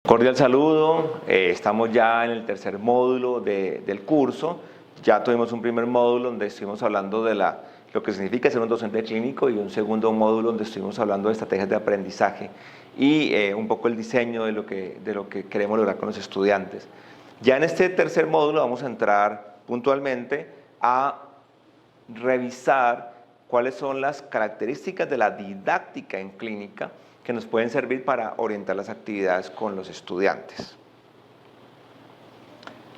Cordial saludo, estamos ya en el tercer módulo del curso. Ya tuvimos un primer módulo donde estuvimos hablando de lo que significa ser un docente clínico y un segundo módulo donde estuvimos hablando de estrategias de aprendizaje y un poco el diseño de lo que queremos lograr con los estudiantes. Ya en este tercer módulo vamos a entrar puntualmente a revisar cuáles son las características de la didáctica en clínica que nos pueden servir para orientar las actividades con los estudiantes.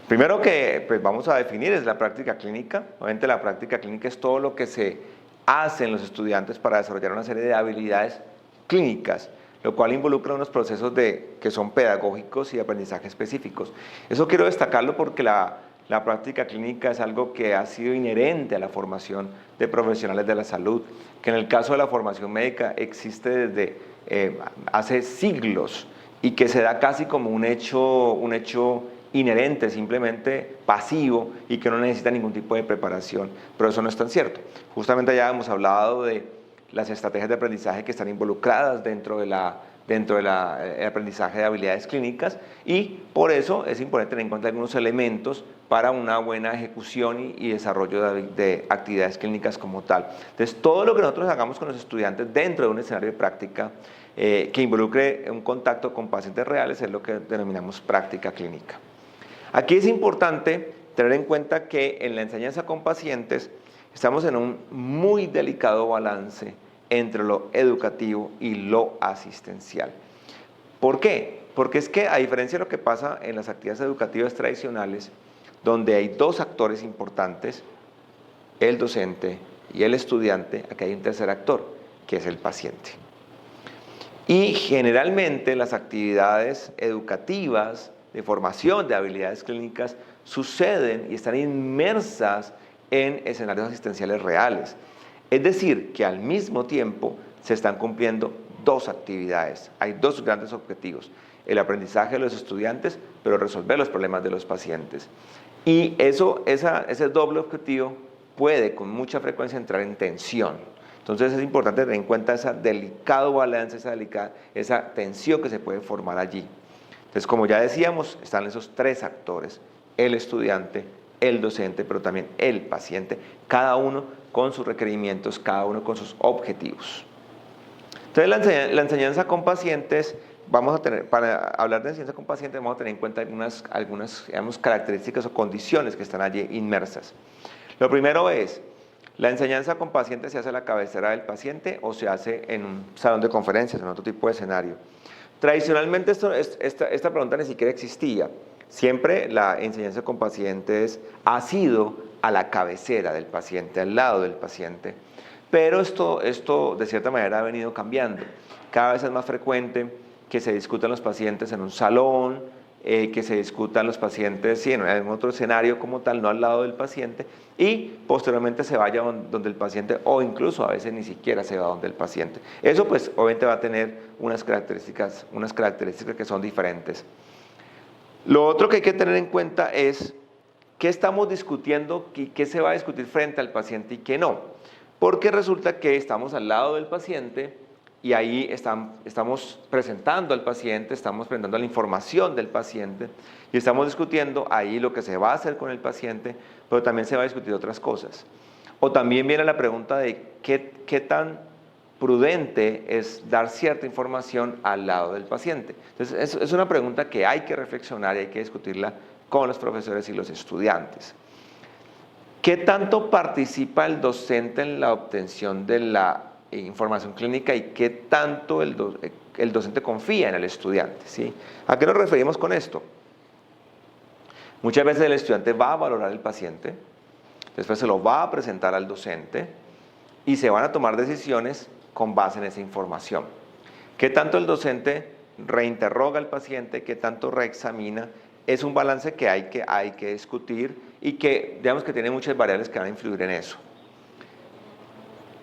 Primero que vamos a definir es la práctica clínica. Obviamente la práctica clínica es todo lo que se hace en los estudiantes para desarrollar una serie de habilidades clínicas, lo cual involucra unos procesos que son pedagógicos y de aprendizaje específicos. Eso quiero destacarlo porque la práctica clínica es algo que ha sido inherente a la formación de profesionales de la salud, que en el caso de la formación médica existe desde hace siglos y que se da casi como un hecho inherente, simplemente pasivo y que no necesita ningún tipo de preparación, pero eso no es tan cierto. Justamente ya hemos hablado de las estrategias de aprendizaje que están involucradas dentro del aprendizaje de habilidades clínicas y por eso es importante tener en cuenta algunos elementos para una buena ejecución y desarrollo de actividades clínicas como tal. Entonces, todo lo que nosotros hagamos con los estudiantes dentro de un escenario de práctica que involucre un contacto con pacientes reales es lo que denominamos práctica clínica. Aquí es importante tener en cuenta que en la enseñanza con pacientes estamos en un muy delicado balance entre lo educativo y lo asistencial. ¿Por qué? Porque es que a diferencia de lo que pasa en las actividades educativas tradicionales, donde hay dos actores importantes, el docente y el estudiante, aquí hay un tercer actor, que es el paciente. Y generalmente las actividades educativas de formación de habilidades clínicas suceden y están inmersas en escenarios asistenciales reales. Es decir, que al mismo tiempo se están cumpliendo dos actividades. Hay dos grandes objetivos: el aprendizaje de los estudiantes, pero resolver los problemas de los pacientes. Y ese doble objetivo puede con mucha frecuencia entrar en tensión. Entonces es importante tener en cuenta ese delicado balance, esa tensión que se puede formar allí. Entonces, como ya decíamos, están esos tres actores: el estudiante, el docente, pero también el paciente, cada uno con sus requerimientos, cada uno con sus objetivos. Entonces, la enseñanza con pacientes, para hablar de enseñanza con pacientes, vamos a tener en cuenta algunas digamos, características o condiciones que están allí inmersas. Lo primero es, ¿la enseñanza con pacientes se hace a la cabecera del paciente o se hace en un salón de conferencias, en otro tipo de escenario? Tradicionalmente esta pregunta ni siquiera existía. Siempre la enseñanza con pacientes ha sido a la cabecera del paciente, al lado del paciente. Pero esto de cierta manera ha venido cambiando. Cada vez es más frecuente que se discutan los pacientes en un salón, que se discutan los pacientes sí, en otro escenario como tal, no al lado del paciente, y posteriormente se vaya donde el paciente o incluso a veces ni siquiera se va donde el paciente. Eso pues obviamente va a tener unas características que son diferentes. Lo otro que hay que tener en cuenta es qué estamos discutiendo y qué se va a discutir frente al paciente y qué no. Porque resulta que estamos al lado del paciente y ahí estamos presentando al paciente, estamos presentando la información del paciente y estamos discutiendo ahí lo que se va a hacer con el paciente, pero también se va a discutir otras cosas. O también viene la pregunta de qué tan prudente es dar cierta información al lado del paciente. Entonces, es una pregunta que hay que reflexionar y hay que discutirla con los profesores y los estudiantes. ¿Qué tanto participa el docente en la obtención de la información clínica y qué tanto el docente confía en el estudiante? ¿Sí? ¿A qué nos referimos con esto? Muchas veces el estudiante va a valorar el paciente, después se lo va a presentar al docente y se van a tomar decisiones con base en esa información. ¿Qué tanto el docente reinterroga al paciente? ¿Qué tanto reexamina? Es un balance que hay que discutir y que, digamos que tiene muchas variables que van a influir en eso.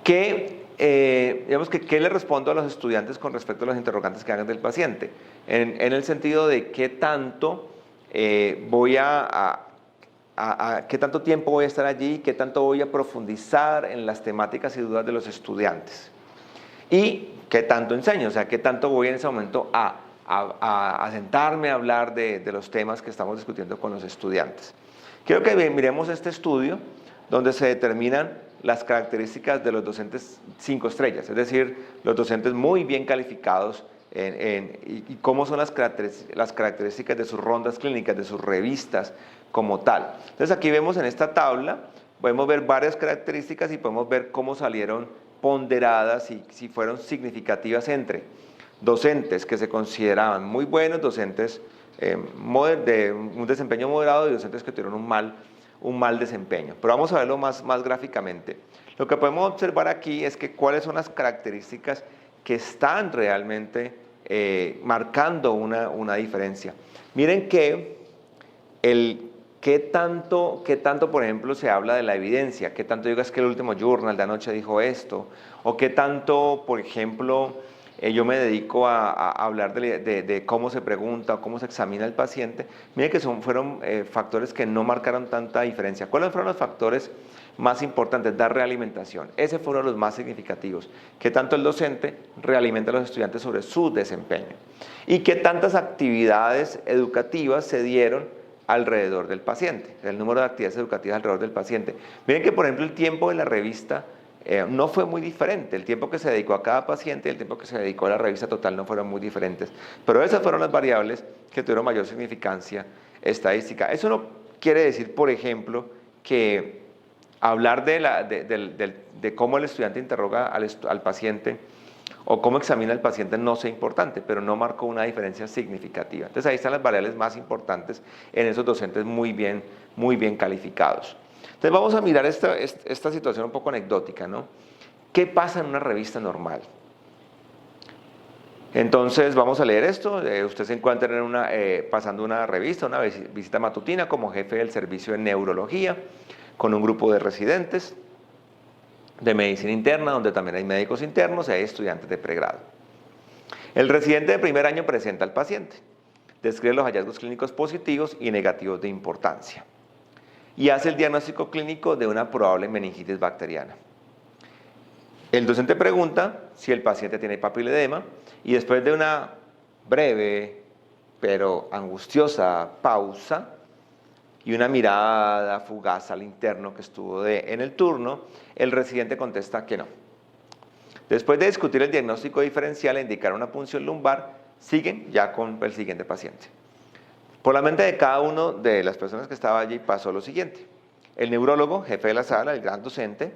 ¿Qué le respondo a los estudiantes con respecto a los interrogantes que hagan del paciente? En el sentido de qué tanto qué tanto tiempo voy a estar allí, qué tanto voy a profundizar en las temáticas y dudas de los estudiantes. Y qué tanto enseño, o sea, qué tanto voy en ese momento a a sentarme a hablar de los temas que estamos discutiendo con los estudiantes. Quiero que miremos este estudio donde se determinan las características de los docentes 5 estrellas, es decir, los docentes muy bien calificados y cómo son las características de sus rondas clínicas, de sus revistas como tal. Entonces aquí vemos en esta tabla, podemos ver varias características y podemos ver cómo salieron ponderadas y si fueron significativas entre docentes que se consideraban muy buenos, docentes de un desempeño moderado y docentes que tuvieron un mal desempeño. Pero vamos a verlo más gráficamente. Lo que podemos observar aquí es que cuáles son las características que están realmente marcando una diferencia. Miren que ¿qué tanto, por ejemplo, se habla de la evidencia? ¿Qué tanto digas que el último journal de anoche dijo esto? ¿O qué tanto, por ejemplo, yo me dedico a hablar de cómo se pregunta o cómo se examina el paciente? Miren que fueron factores que no marcaron tanta diferencia. ¿Cuáles fueron los factores más importantes? Dar realimentación. Ese fue uno de los más significativos. ¿Qué tanto el docente realimenta a los estudiantes sobre su desempeño? ¿Y qué tantas actividades educativas se dieron alrededor del paciente? El número de actividades educativas alrededor del paciente. Miren que, por ejemplo, el tiempo de la revista no fue muy diferente. El tiempo que se dedicó a cada paciente y el tiempo que se dedicó a la revista total no fueron muy diferentes. Pero esas fueron las variables que tuvieron mayor significancia estadística. Eso no quiere decir, por ejemplo, que hablar de cómo el estudiante interroga al paciente o cómo examina al paciente no sea importante, pero no marcó una diferencia significativa. Entonces ahí están las variables más importantes en esos docentes muy bien calificados. Entonces vamos a mirar esta situación un poco anecdótica, ¿no? ¿Qué pasa en una revista normal? Entonces vamos a leer esto. Usted se encuentra pasando una revista, una visita matutina como jefe del servicio de neurología con un grupo de residentes de medicina interna, donde también hay médicos internos y hay estudiantes de pregrado. El residente de primer año presenta al paciente, describe los hallazgos clínicos positivos y negativos de importancia y hace el diagnóstico clínico de una probable meningitis bacteriana. El docente pregunta si el paciente tiene papiledema y después de una breve pero angustiosa pausa y una mirada fugaz al interno que estuvo en el turno, el residente contesta que no. Después de discutir el diagnóstico diferencial e indicar una punción lumbar, siguen ya con el siguiente paciente. Por la mente de cada una de las personas que estaba allí pasó lo siguiente. El neurólogo, jefe de la sala, el gran docente,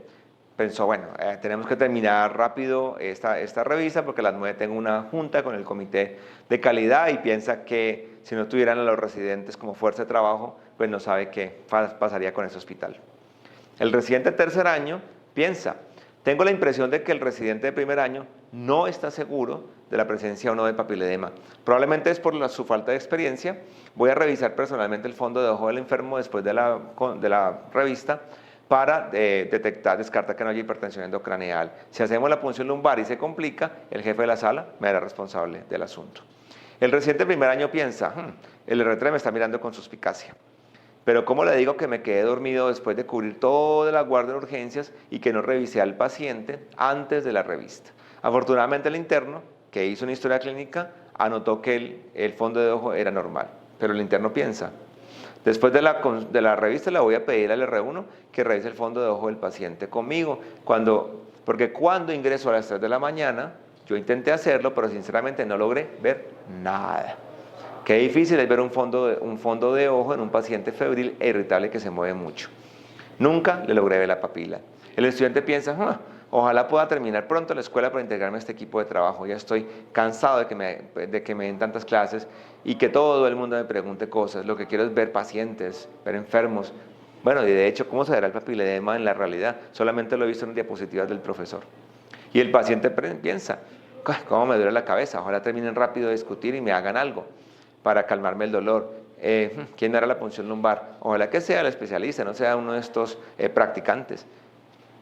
pensó, bueno, tenemos que terminar rápido esta revista porque a las 9 tengo una junta con el comité de calidad y piensa que si no tuvieran a los residentes como fuerza de trabajo, pues no sabe qué pasaría con ese hospital. El residente de tercer año piensa, tengo la impresión de que el residente de primer año no está seguro de la presencia o no de papiledema. Probablemente es por su falta de experiencia. Voy a revisar personalmente el fondo de ojo del enfermo después de la revista para descartar que no haya hipertensión endocraneal. Si hacemos la punción lumbar y se complica, el jefe de la sala me hará responsable del asunto. El residente de primer año piensa, el R3 me está mirando con suspicacia. Pero ¿cómo le digo que me quedé dormido después de cubrir toda la guardia de urgencias y que no revisé al paciente antes de la revista? Afortunadamente el interno, que hizo una historia clínica, anotó que el fondo de ojo era normal. Pero el interno piensa, después de la revista le voy a pedir al R1 que revise el fondo de ojo del paciente conmigo, porque cuando ingresó a las 3 de la mañana, yo intenté hacerlo, pero sinceramente no logré ver nada. Qué difícil es ver un fondo de ojo en un paciente febril e irritable que se mueve mucho. Nunca le logré ver la papila. El estudiante piensa, ojalá pueda terminar pronto la escuela para integrarme a este equipo de trabajo. Ya estoy cansado de que me den tantas clases y que todo el mundo me pregunte cosas. Lo que quiero es ver pacientes, ver enfermos. Bueno, y de hecho, ¿cómo se verá el papiledema en la realidad? Solamente lo he visto en diapositivas del profesor. Y el paciente piensa, ¿cómo me duele la cabeza? Ojalá terminen rápido de discutir y me hagan algo para calmarme el dolor. ¿Quién hará la punción lumbar? Ojalá que sea el especialista, no sea uno de estos practicantes.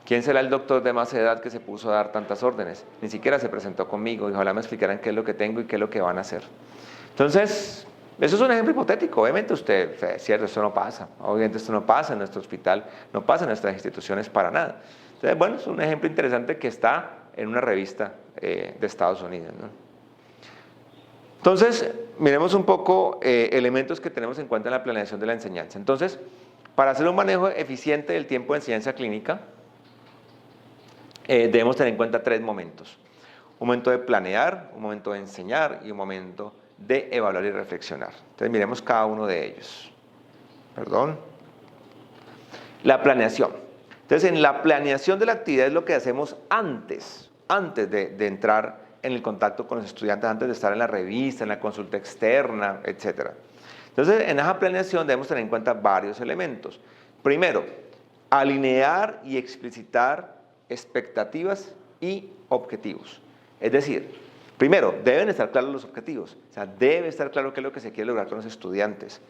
¿Quién será el doctor de más edad que se puso a dar tantas órdenes? Ni siquiera se presentó conmigo y ojalá me explicaran qué es lo que tengo y qué es lo que van a hacer. Entonces, eso es un ejemplo hipotético. Obviamente usted, cierto, esto no pasa. Obviamente esto no pasa en nuestro hospital, no pasa en nuestras instituciones para nada. Entonces, bueno, es un ejemplo interesante que está en una revista de Estados Unidos, ¿no? Entonces, miremos un poco elementos que tenemos en cuenta en la planeación de la enseñanza. Entonces, para hacer un manejo eficiente del tiempo de enseñanza clínica, debemos tener en cuenta 3 momentos. Un momento de planear, un momento de enseñar y un momento de evaluar y reflexionar. Entonces, miremos cada uno de ellos. Perdón. La planeación. Entonces, en la planeación de la actividad es lo que hacemos antes de entrar en el contacto con los estudiantes, antes de estar en la revista, en la consulta externa, etc. Entonces, en esa planeación debemos tener en cuenta varios elementos. Primero, alinear y explicitar expectativas y objetivos. Es decir, primero, deben estar claros los objetivos. O sea, debe estar claro qué es lo que se quiere lograr con los estudiantes.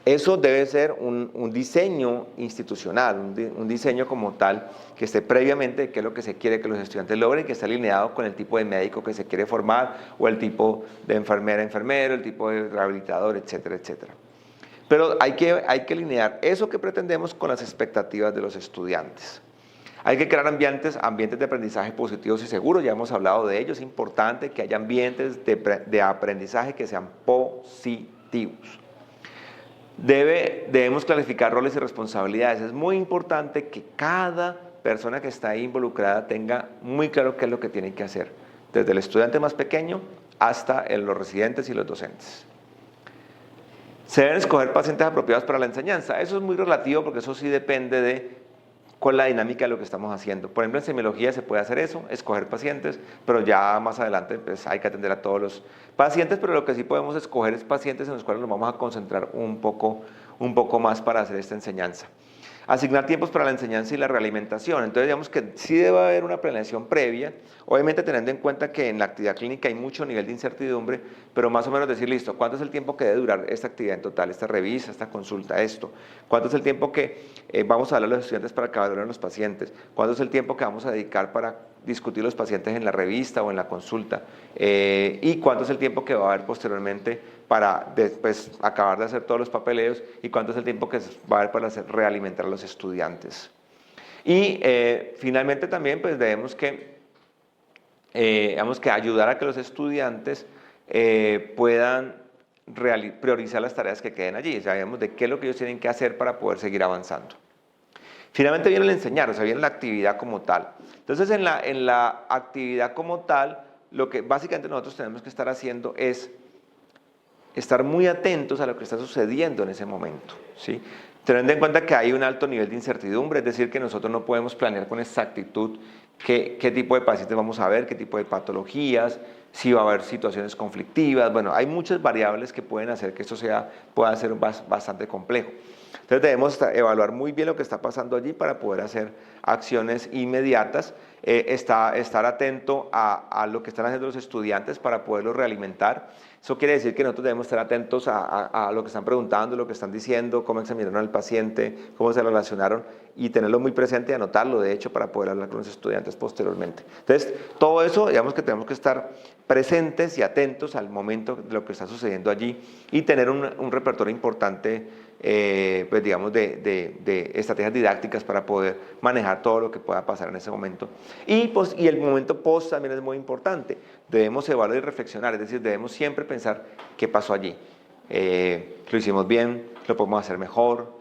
Eso debe ser un diseño institucional, un diseño como tal, que esté previamente de qué es lo que se quiere que los estudiantes logren, que esté alineado con el tipo de médico que se quiere formar, o el tipo de enfermero, el tipo de rehabilitador, etcétera, etcétera. Pero hay que alinear eso que pretendemos con las expectativas de los estudiantes. Hay que crear ambientes de aprendizaje positivos y seguros, ya hemos hablado de ello, es importante que haya ambientes de aprendizaje que sean positivos. Debemos clarificar roles y responsabilidades. Es muy importante que cada persona que está ahí involucrada tenga muy claro qué es lo que tiene que hacer, desde el estudiante más pequeño hasta los residentes y los docentes. Se deben escoger pacientes apropiados para la enseñanza. Eso es muy relativo porque eso sí depende de cuál es la dinámica de lo que estamos haciendo. Por ejemplo, en semiología se puede hacer eso, escoger pacientes, pero ya más adelante pues, hay que atender a todos los pacientes, pero lo que sí podemos escoger es pacientes en los cuales nos vamos a concentrar un poco más para hacer esta enseñanza. Asignar tiempos para la enseñanza y la realimentación. Entonces, digamos que sí debe haber una planeación previa, obviamente teniendo en cuenta que en la actividad clínica hay mucho nivel de incertidumbre, pero más o menos decir, listo, ¿cuánto es el tiempo que debe durar esta actividad en total, esta revista, esta consulta, esto? ¿Cuánto es el tiempo que vamos a darle a los estudiantes para que evalúen los pacientes? ¿Cuánto es el tiempo que vamos a dedicar para discutir los pacientes en la revista o en la consulta? ¿Y cuánto es el tiempo que va a haber posteriormente para después acabar de hacer todos los papeleos? ¿Y cuánto es el tiempo que va a haber para realimentar a los estudiantes? Y finalmente también pues debemos que ayudar a que los estudiantes puedan priorizar las tareas que queden allí. Sabemos de qué es lo que ellos tienen que hacer para poder seguir avanzando. Finalmente viene el enseñar, o sea, viene la actividad como tal. Entonces, en la actividad como tal, lo que básicamente nosotros tenemos que estar haciendo es estar muy atentos a lo que está sucediendo en ese momento, ¿sí? Teniendo en cuenta que hay un alto nivel de incertidumbre, es decir, que nosotros no podemos planear con exactitud qué tipo de pacientes vamos a ver, qué tipo de patologías, si va a haber situaciones conflictivas. Bueno, hay muchas variables que pueden hacer que esto pueda ser bastante complejo. Entonces debemos evaluar muy bien lo que está pasando allí para poder hacer acciones inmediatas, estar atento a lo que están haciendo los estudiantes para poderlos realimentar. Eso quiere decir que nosotros debemos estar atentos a lo que están preguntando, lo que están diciendo, cómo examinaron al paciente, cómo se relacionaron, y tenerlo muy presente y anotarlo, de hecho, para poder hablar con los estudiantes posteriormente. Entonces, todo eso, digamos que tenemos que estar presentes y atentos al momento de lo que está sucediendo allí y tener un repertorio importante, pues digamos, de estrategias didácticas para poder manejar todo lo que pueda pasar en ese momento. Y el momento post también es muy importante. Debemos evaluar y reflexionar, es decir, debemos siempre pensar qué pasó allí. Lo hicimos bien, lo podemos hacer mejor,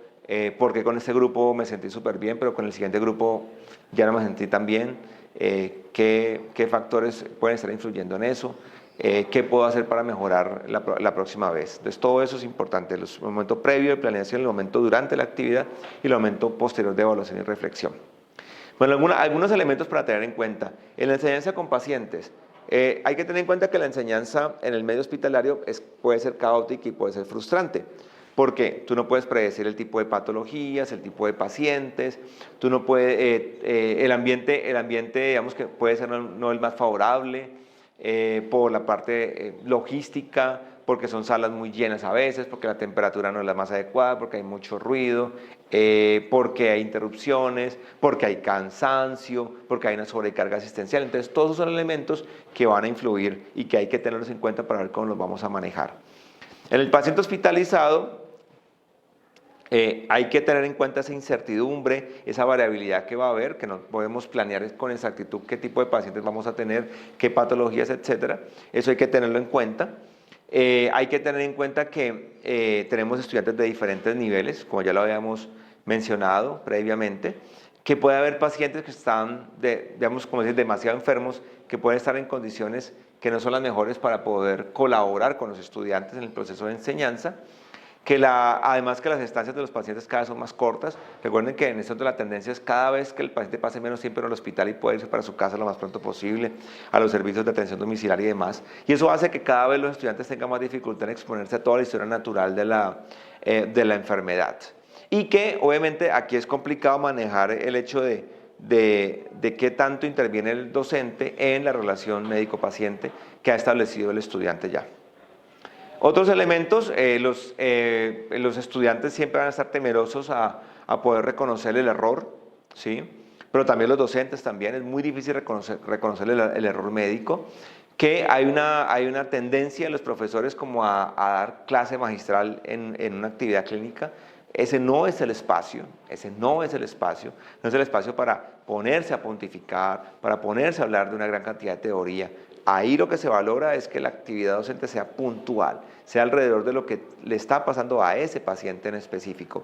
porque con este grupo me sentí súper bien, pero con el siguiente grupo ya no me sentí tan bien. ¿Qué factores pueden estar influyendo en eso? ¿Qué puedo hacer para mejorar la próxima vez? Entonces, todo eso es importante, el momento previo de planeación, el momento durante la actividad y el momento posterior de evaluación y reflexión. Bueno, algunos elementos para tener en cuenta. En la enseñanza con pacientes, hay que tener en cuenta que la enseñanza en el medio hospitalario puede ser caótica y puede ser frustrante. Porque tú no puedes predecir el tipo de patologías, el tipo de pacientes, tú no puedes, el ambiente, digamos que puede ser no el más favorable, por la parte logística, porque son salas muy llenas a veces, porque la temperatura no es la más adecuada, porque hay mucho ruido, porque hay interrupciones, porque hay cansancio, porque hay una sobrecarga asistencial. Entonces, todos esos son elementos que van a influir y que hay que tenerlos en cuenta para ver cómo los vamos a manejar. En el paciente hospitalizado, hay que tener en cuenta esa incertidumbre, esa variabilidad que va a haber, que no podemos planear con exactitud qué tipo de pacientes vamos a tener, qué patologías, etcétera. Eso hay que tenerlo en cuenta. Hay que tener en cuenta que tenemos estudiantes de diferentes niveles, como ya lo habíamos mencionado previamente, que puede haber pacientes que están, digamos, como decir, demasiado enfermos, que pueden estar en condiciones que no son las mejores para poder colaborar con los estudiantes en el proceso de enseñanza, además que las estancias de los pacientes cada vez son más cortas. Recuerden que en esto de la tendencia es cada vez que el paciente pase menos tiempo en el hospital y puede irse para su casa lo más pronto posible, a los servicios de atención domiciliaria y demás. Y eso hace que cada vez los estudiantes tengan más dificultad en exponerse a toda la historia natural de la enfermedad. Y que obviamente aquí es complicado manejar el hecho de qué tanto interviene el docente en la relación médico-paciente que ha establecido el estudiante ya. Otros elementos, los estudiantes siempre van a estar temerosos a poder reconocer el error, ¿sí? Pero también los docentes también, es muy difícil reconocer el error médico, que hay una tendencia de los profesores como a dar clase magistral en una actividad clínica. Ese no es el espacio, no es el espacio para ponerse a pontificar, para ponerse a hablar de una gran cantidad de teoría. Ahí lo que se valora es que la actividad docente sea puntual, sea alrededor de lo que le está pasando a ese paciente en específico.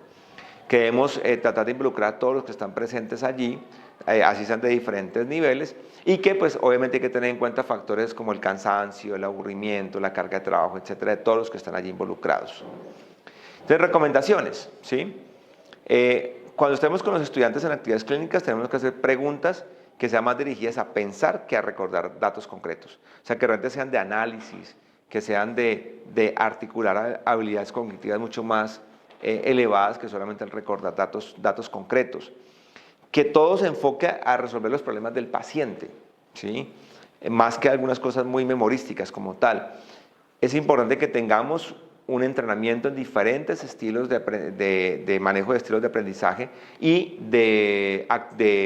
Queremos tratar de involucrar a todos los que están presentes allí, así sean de diferentes niveles, y que pues obviamente hay que tener en cuenta factores como el cansancio, el aburrimiento, la carga de trabajo, etcétera, de todos los que están allí involucrados. Entonces, recomendaciones, ¿sí? Cuando estemos con los estudiantes en actividades clínicas tenemos que hacer preguntas que sean más dirigidas a pensar que a recordar datos concretos. O sea, que realmente sean de análisis, que sean de articular habilidades cognitivas mucho más elevadas que solamente el recordar datos concretos. Que todo se enfoque a resolver los problemas del paciente, ¿sí? Más que algunas cosas muy memorísticas como tal. Es importante que tengamos un entrenamiento en diferentes estilos de manejo de estilos de aprendizaje y de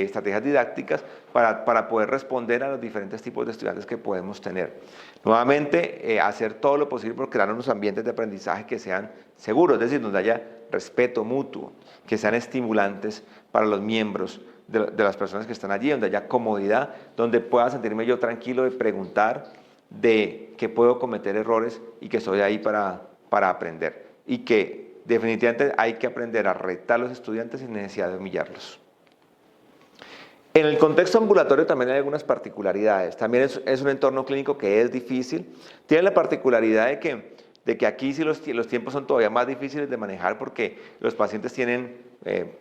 estrategias didácticas para poder responder a los diferentes tipos de estudiantes que podemos tener. Nuevamente, hacer todo lo posible por crear unos ambientes de aprendizaje que sean seguros, es decir, donde haya respeto mutuo, que sean estimulantes para los miembros de las personas que están allí, donde haya comodidad, donde pueda sentirme yo tranquilo de preguntar, de que puedo cometer errores y que estoy ahí para aprender, y que definitivamente hay que aprender a retar a los estudiantes sin necesidad de humillarlos. En el contexto ambulatorio también hay algunas particularidades. También es un entorno clínico que es difícil. Tiene la particularidad de que aquí sí los tiempos son todavía más difíciles de manejar porque los pacientes tienen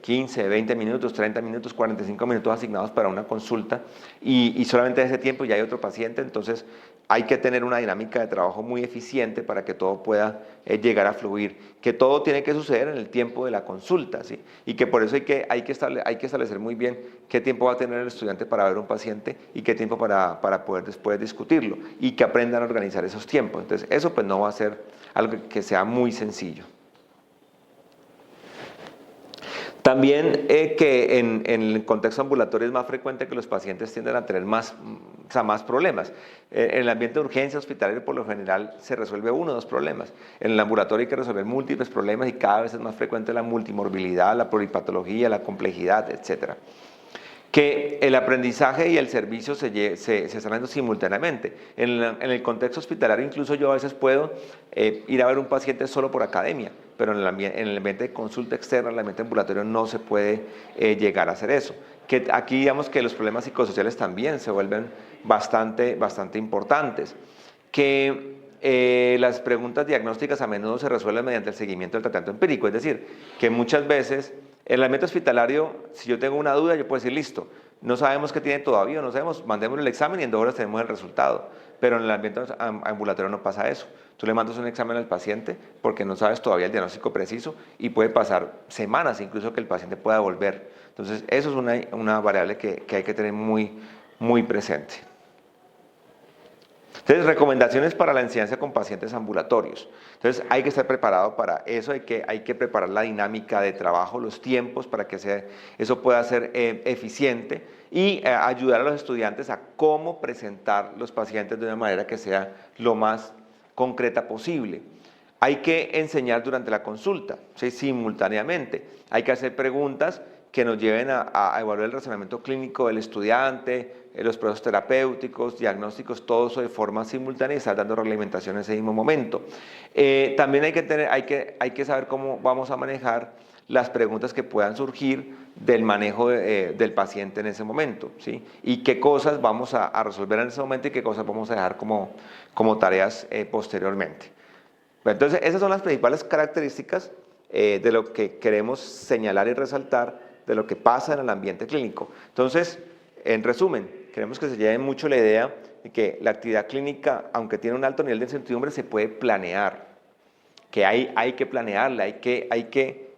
15, 20 minutos, 30 minutos, 45 minutos asignados para una consulta y solamente ese tiempo ya hay otro paciente, entonces hay que tener una dinámica de trabajo muy eficiente para que todo pueda llegar a fluir, que todo tiene que suceder en el tiempo de la consulta, ¿sí? Y que por eso hay que establecer muy bien qué tiempo va a tener el estudiante para ver un paciente y qué tiempo para poder después discutirlo y que aprendan a organizar esos tiempos. Entonces eso pues no va a ser algo que sea muy sencillo. También que en el contexto ambulatorio es más frecuente que los pacientes tienden a tener más problemas. En el ambiente de urgencia hospitalaria por lo general se resuelve uno o dos problemas. En el ambulatorio hay que resolver múltiples problemas y cada vez es más frecuente la multimorbilidad, la pluripatología, la complejidad, etc. Que el aprendizaje y el servicio se están dando simultáneamente. En el contexto hospitalario incluso yo a veces puedo ir a ver un paciente solo por academia, pero en el ambiente de consulta externa, en el ambiente ambulatorio no se puede llegar a hacer eso. Que aquí digamos que los problemas psicosociales también se vuelven bastante importantes. Que las preguntas diagnósticas a menudo se resuelven mediante el seguimiento del tratamiento empírico, es decir, que muchas veces en el ambiente hospitalario, si yo tengo una duda, yo puedo decir, listo, no sabemos qué tiene todavía, no sabemos, mandémosle el examen y en 2 horas tenemos el resultado. Pero en el ambiente ambulatorio no pasa eso. Tú le mandas un examen al paciente porque no sabes todavía el diagnóstico preciso y puede pasar semanas incluso que el paciente pueda volver. Entonces, eso es una variable que hay que tener muy presente. Entonces, recomendaciones para la enseñanza con pacientes ambulatorios. Entonces, hay que estar preparado para eso, hay que preparar la dinámica de trabajo, los tiempos para que eso pueda ser eficiente y ayudar a los estudiantes a cómo presentar los pacientes de una manera que sea lo más concreta posible. Hay que enseñar durante la consulta, ¿sí? Simultáneamente. Hay que hacer preguntas que nos lleven a evaluar el razonamiento clínico del estudiante, los procesos terapéuticos, diagnósticos, todo eso de forma simultánea y estar dando realimentación en ese mismo momento. También hay que saber cómo vamos a manejar las preguntas que puedan surgir del manejo del paciente en ese momento, ¿sí? Y qué cosas vamos a resolver en ese momento y qué cosas vamos a dejar como tareas posteriormente. Entonces, esas son las principales características de lo que queremos señalar y resaltar de lo que pasa en el ambiente clínico. Entonces, en resumen, queremos que se lleve mucho la idea de que la actividad clínica, aunque tiene un alto nivel de incertidumbre, se puede planear, que hay que planearla, hay que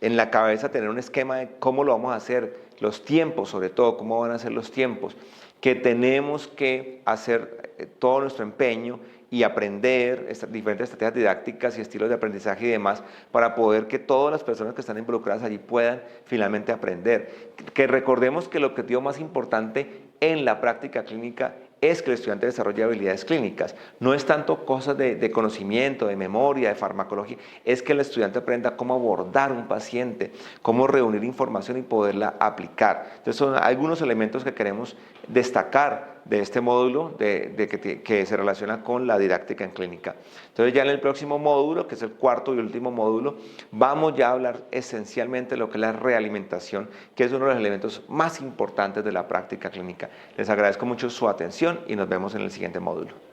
en la cabeza tener un esquema de cómo lo vamos a hacer, los tiempos sobre todo, cómo van a ser los tiempos, que tenemos que hacer todo nuestro empeño y aprender diferentes estrategias didácticas y estilos de aprendizaje y demás para poder que todas las personas que están involucradas allí puedan finalmente aprender. Que recordemos que el objetivo más importante en la práctica clínica es que el estudiante desarrolle habilidades clínicas. No es tanto cosas de conocimiento, de memoria, de farmacología, es que el estudiante aprenda cómo abordar un paciente, cómo reunir información y poderla aplicar. Entonces son algunos elementos que queremos destacar de este módulo que se relaciona con la didáctica en clínica. Entonces ya en el próximo módulo, que es el cuarto y último módulo, vamos ya a hablar esencialmente de lo que es la realimentación, que es uno de los elementos más importantes de la práctica clínica. Les agradezco mucho su atención y nos vemos en el siguiente módulo.